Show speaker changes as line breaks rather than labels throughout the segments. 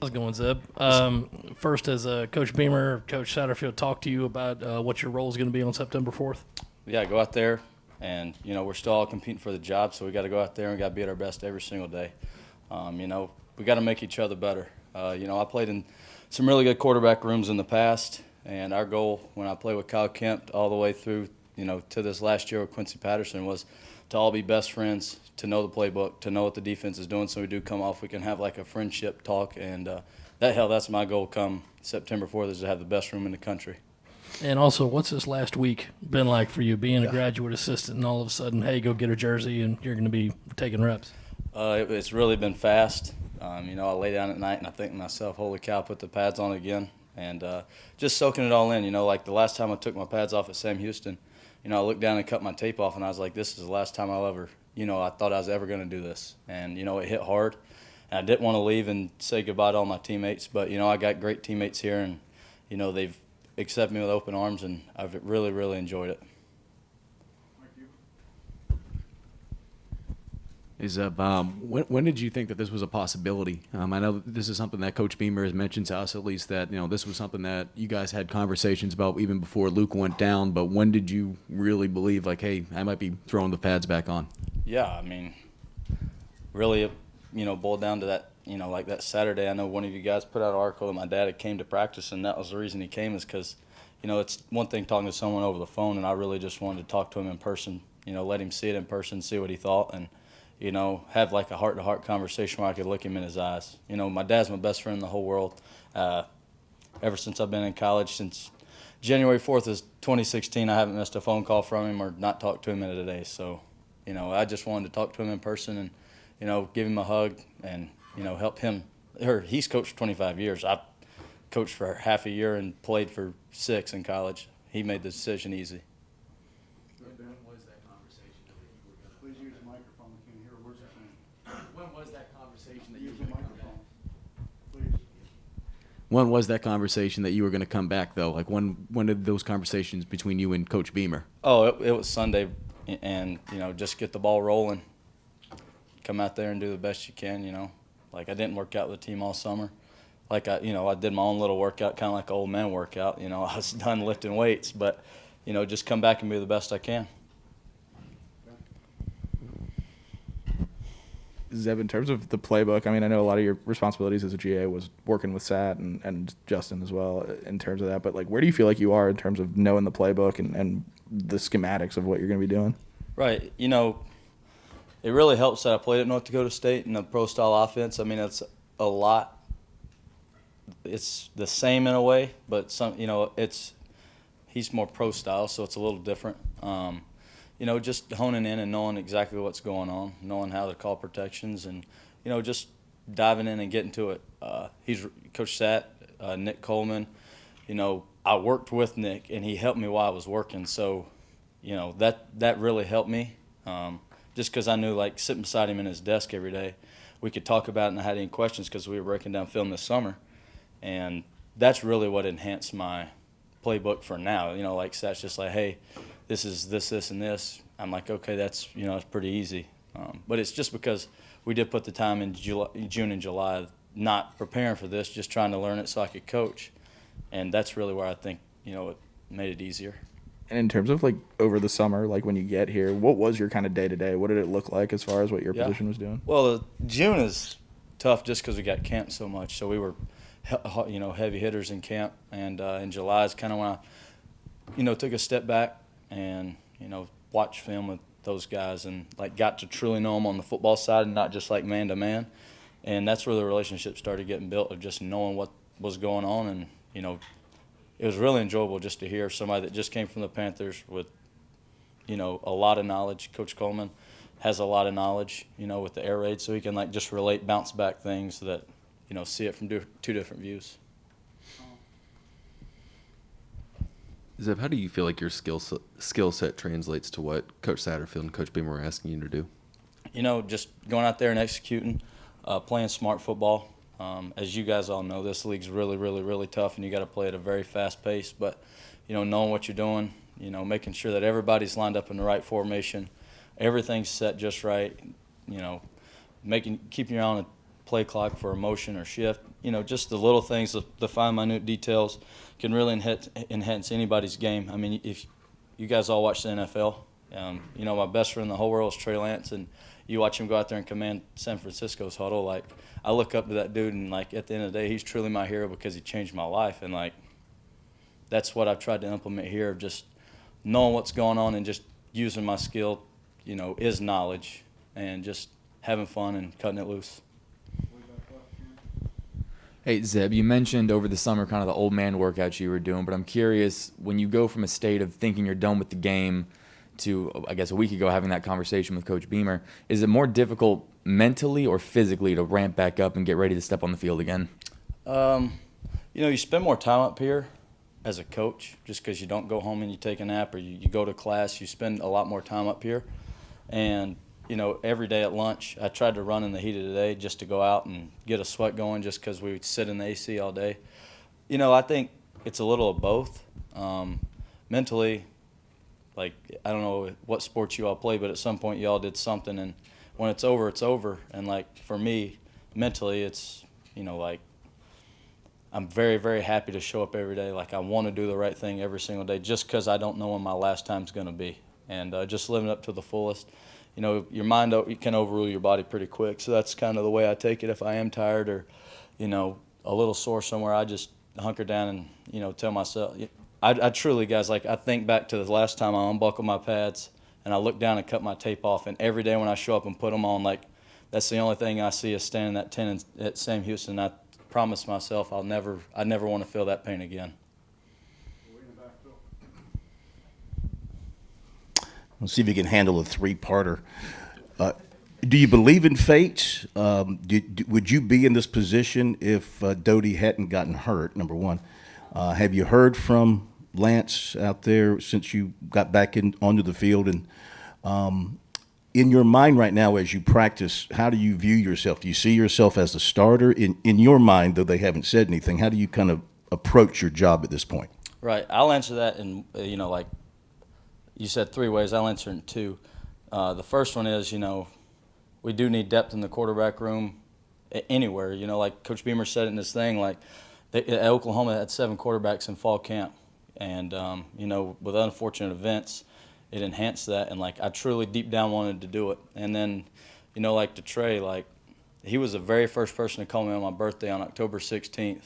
How's it going, Zeb? First, has Coach Beamer, Coach Satterfield talked to you about what your role is going to be on September 4th?
Yeah, go out there, and we're still all competing for the job, so we got to go out there and we got to be at our best every single day. We got to make each other better. I played in some really good quarterback rooms in the past, and our goal when I played with Kyle Kemp all the way through, to this last year with Quincy Patterson was to all be best friends, to know the playbook, to know what the defense is doing. So we do come off, we can have like a friendship talk, and that's my goal come September 4th is to have the best room in the country.
And also, what's this last week been like for you, being a graduate assistant and all of a sudden, hey, go get a jersey and you're going to be taking reps?
It's really been fast. I lay down at night and I think to myself, holy cow, put the pads on again. And just soaking it all in. Like the last time I took my pads off at Sam Houston, I looked down and cut my tape off and I was like, this is the last time I'll ever, I thought I was ever going to do this. And, it hit hard. And I didn't want to leave and say goodbye to all my teammates. But, I got great teammates here and, they've accepted me with open arms and I've really, really enjoyed it.
When did you think that this was a possibility? I know this is something that Coach Beamer has mentioned to us, at least, that this was something that you guys had conversations about even before Luke went down. But when did you really believe, like, hey, I might be throwing the pads back on?
Yeah, really, boiled down to that. Like that Saturday, I know one of you guys put out an article that my dad had came to practice, and that was the reason he came is because, it's one thing talking to someone over the phone, and I really just wanted to talk to him in person. Let him see it in person, see what he thought, and have like a heart-to-heart conversation where I could look him in his eyes. My dad's my best friend in the whole world. Ever since I've been in college, since January 4th is 2016, I haven't missed a phone call from him or not talked to him in a day. So, I just wanted to talk to him in person and, give him a hug and, help him. He's coached for 25 years. I've coached for half a year and played for 6 in college. He made the decision easy.
Please use the microphone. We can't hear words you're saying.
When was that conversation that
Use the microphone. Please.
When was that conversation that you were going to come back, though? Like, when did those conversations between you and Coach Beamer?
Oh, it was Sunday, and, just get the ball rolling. Come out there and do the best you can, Like, I didn't work out with the team all summer. Like, I did my own little workout, kind of like an old man workout. I was done lifting weights, but, just come back and be the best I can.
Zeb, in terms of the playbook, I know a lot of your responsibilities as a GA was working with Sat and Justin as well in terms of that. But, like, where do you feel like you are in terms of knowing the playbook and the schematics of what you're going to be doing?
Right. It really helps that I played at North Dakota State in a pro-style offense. It's a lot. It's the same in a way, but he's more pro-style, so it's a little different. Just honing in and knowing exactly what's going on, knowing how to call protections, and, just diving in and getting to it. He's Coach Sat, Nick Coleman. I worked with Nick, and he helped me while I was working. So, that really helped me. Just because I knew, like, sitting beside him in his desk every day, we could talk about it and I had any questions because we were breaking down film this summer. And that's really what enhanced my playbook for now. Like Sat's just like, hey, this is this, and this. I'm like, okay, that's, it's pretty easy. But it's just because we did put the time in June and July not preparing for this, just trying to learn it so I could coach. And that's really where I think, it made it easier.
And in terms of, like, over the summer, like, when you get here, what was your kind of day-to-day? What did it look like as far as what your position was doing?
Well, June is tough just because we got camp so much. So we were, heavy hitters in camp. And in July is kind of when I, took a step back and, watched film with those guys and, like, got to truly know them on the football side and not just, like, man-to-man. And that's where the relationship started getting built of just knowing what was going on. And, it was really enjoyable just to hear somebody that just came from the Panthers with, a lot of knowledge. Coach Coleman has a lot of knowledge, with the air raid, so he can, like, just relate, bounce back things that, see it from two different views.
Zeb, how do you feel like your skill set translates to what Coach Satterfield and Coach Beamer are asking you to do?
Just going out there and executing, playing smart football. As you guys all know, this league's really, really, really tough, and you got to play at a very fast pace. But, knowing what you're doing, making sure that everybody's lined up in the right formation, everything's set just right, keeping your eye on play clock for a motion or shift. You know, just the little things, the fine, minute details can really enhance anybody's game. I mean, if you guys all watch the NFL, you know, my best friend in the whole world is Trey Lance, and you watch him go out there and command San Francisco's huddle. Like, I look up to that dude, and, like, at the end of the day, he's truly my hero because he changed my life. And, like, that's what I've tried to implement here, just knowing what's going on and just using my skill, you know, is knowledge, and just having fun and cutting it loose.
Hey, Zeb, you mentioned over the summer kind of the old man workouts you were doing, but I'm curious, when you go from a state of thinking you're done with the game to, I guess, a week ago having that conversation with Coach Beamer, is it more difficult mentally or physically to ramp back up and get ready to step on the field again?
You know, you spend more time up here as a coach just because you don't go home and you take a nap, or you go to class. You spend a lot more time up here. And, you know, every day at lunch, I tried to run in the heat of the day just to go out and get a sweat going just because we would sit in the AC all day. You know, I think it's a little of both. Mentally, like, I don't know what sports you all play, but at some point you all did something, and when it's over, it's over. And, like, for me, mentally, it's, you know, like, I'm very, very happy to show up every day. Like, I want to do the right thing every single day just because I don't know when my last time's going to be. And just living up to the fullest. You know, your mind can overrule your body pretty quick. So that's kind of the way I take it. If I am tired or, you know, a little sore somewhere, I just hunker down and, you know, tell myself. I truly, guys, like, I think back to the last time I unbuckled my pads and I looked down and cut my tape off. And every day when I show up and put them on, like, that's the only thing I see is standing at 10 at Sam Houston. I promise myself I never want to feel that pain again.
Let's see if you can handle a three-parter. Do you believe in fate? Would you be in this position if Doty hadn't gotten hurt, number one? Have you heard from Lance out there since you got back onto the field? And in your mind right now as you practice, how do you view yourself? Do you see yourself as a starter? In your mind, though they haven't said anything, how do you kind of approach your job at this point?
Right. I'll answer that in, you know, like, you said 3 ways. I'll answer in 2. The first one is, you know, we do need depth in the quarterback room anywhere. You know, like Coach Beamer said in his thing, like, at Oklahoma had 7 quarterbacks in fall camp. And, you know, with unfortunate events, it enhanced that. And, like, I truly deep down wanted to do it. And then, you know, like to Trey, like, he was the very first person to call me on my birthday on October 16th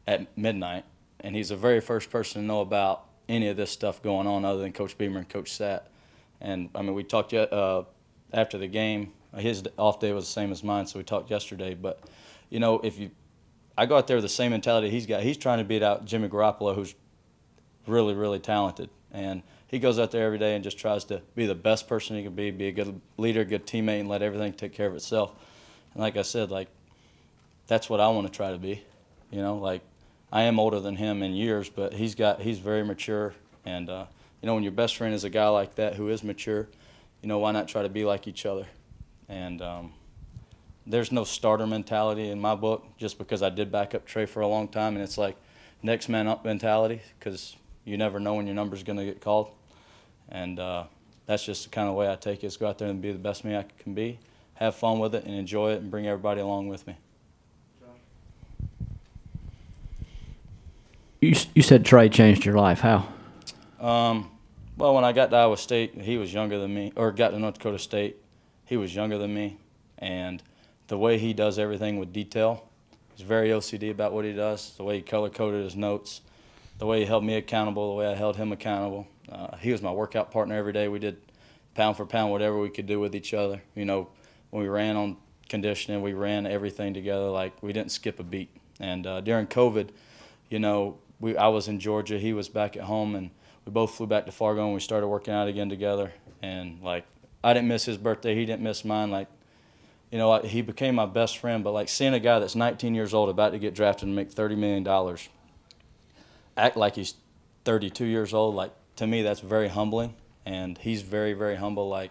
at midnight. And he's the very first person to know about any of this stuff going on other than Coach Beamer and Coach Sat. And, I mean, we talked after the game. His off day was the same as mine, so we talked yesterday. But, you know, I go out there with the same mentality he's got. He's trying to beat out Jimmy Garoppolo, who's really, really talented. And he goes out there every day and just tries to be the best person he can be a good leader, good teammate, and let everything take care of itself. And like I said, like, that's what I want to try to be. You know, like, I am older than him in years, but he's very mature. And, you know, when your best friend is a guy like that who is mature, you know, why not try to be like each other? And there's no starter mentality in my book just because I did back up Trey for a long time. And it's like next man up mentality because you never know when your number's going to get called. And that's just the kind of way I take it, is go out there and be the best me I can be, have fun with it, and enjoy it, and bring everybody along with me.
You said Trey changed your life. How?
Well, when I got to Iowa State, he was younger than me, or got to North Dakota State, he was younger than me. And the way he does everything with detail, he's very OCD about what he does, the way he color-coded his notes, the way he held me accountable, the way I held him accountable. He was my workout partner every day. We did pound for pound whatever we could do with each other. You know, when we ran on conditioning, we ran everything together. Like, we didn't skip a beat. And during COVID, you know, I was in Georgia, he was back at home, and we both flew back to Fargo, and we started working out again together. And, like, I didn't miss his birthday, he didn't miss mine. Like, you know, he became my best friend. But, like, seeing a guy that's 19 years old about to get drafted and make $30 million act like he's 32 years old, like, to me that's very humbling. And he's very, very humble. Like,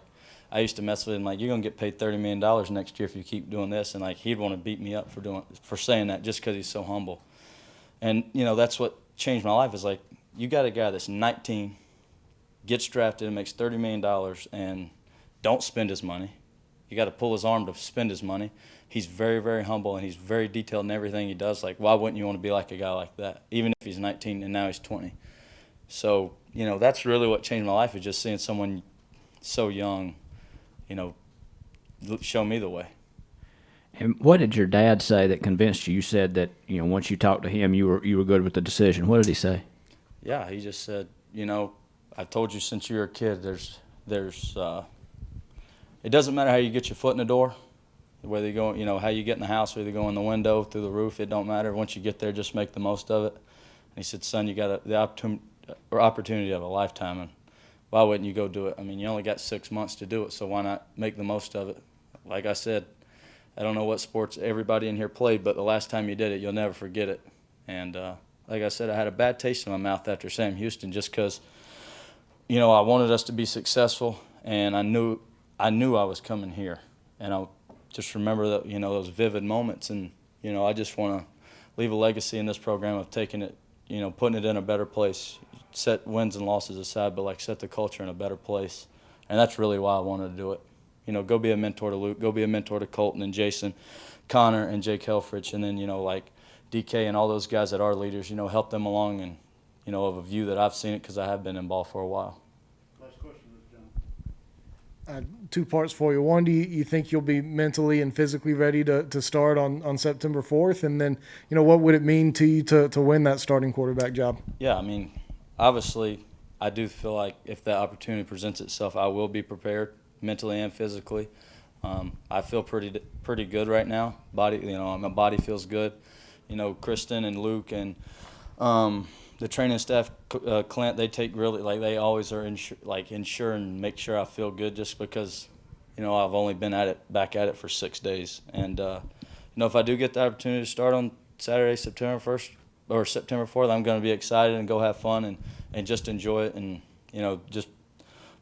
I used to mess with him, like, you're going to get paid $30 million next year if you keep doing this. And, like, he'd want to beat me up for saying that just because he's so humble. And, you know, that's what changed my life, is like, you got a guy that's 19, gets drafted and makes $30 million and don't spend his money, You got to pull his arm to spend his money. He's very, very humble, and he's very detailed in everything he does. Like, why wouldn't you want to be like a guy like that, even if he's 19 and now he's 20? So, you know, that's really what changed my life, is just seeing someone so young, you know, show me the way.
And what did your dad say that convinced you? You said that, you know, once you talked to him, you were good with the decision. What did he say?
Yeah, he just said, you know, I've told you since you were a kid, it doesn't matter how you get your foot in the door, whether you go, you know, how you get in the house, whether you go in the window, through the roof, it don't matter. Once you get there, just make the most of it. And he said, son, you got the opportunity of a lifetime, and why wouldn't you go do it? I mean, you only got 6 months to do it, so why not make the most of it? Like I said, I don't know what sports everybody in here played, but the last time you did it, you'll never forget it. And like I said, I had a bad taste in my mouth after Sam Houston, just because, you know, I wanted us to be successful, and I knew I was coming here. And I just remember that, you know, those vivid moments, and, you know, I just want to leave a legacy in this program of taking it, you know, putting it in a better place, set wins and losses aside, but like set the culture in a better place. And that's really why I wanted to do it. You know, go be a mentor to Luke, go be a mentor to Colton and Jason, Connor and Jake Helfrich, and then, you know, like DK and all those guys that are leaders, you know, help them along, and, you know, of a view that I've seen it, because I have been in ball for a while.
Last question, John.
Two parts for you. One, do you think you'll be mentally and physically ready to start on September 4th? And then, you know, what would it mean to you to win that starting quarterback job?
Yeah, I mean, obviously, I do feel like if that opportunity presents itself, I will be prepared mentally and physically. I feel pretty good right now. Body, you know, my body feels good. You know, Kristen and Luke and the training staff, Clint, they take really, like, they always are ensure and make sure I feel good, just because, you know, I've only been back at it for 6 days. And, you know, if I do get the opportunity to start on Saturday, September 1st or September 4th, I'm going to be excited and go have fun and just enjoy it, and, you know, just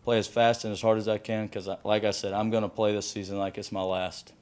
play as fast and as hard as I can, because, like I said, I'm going to play this season like it's my last.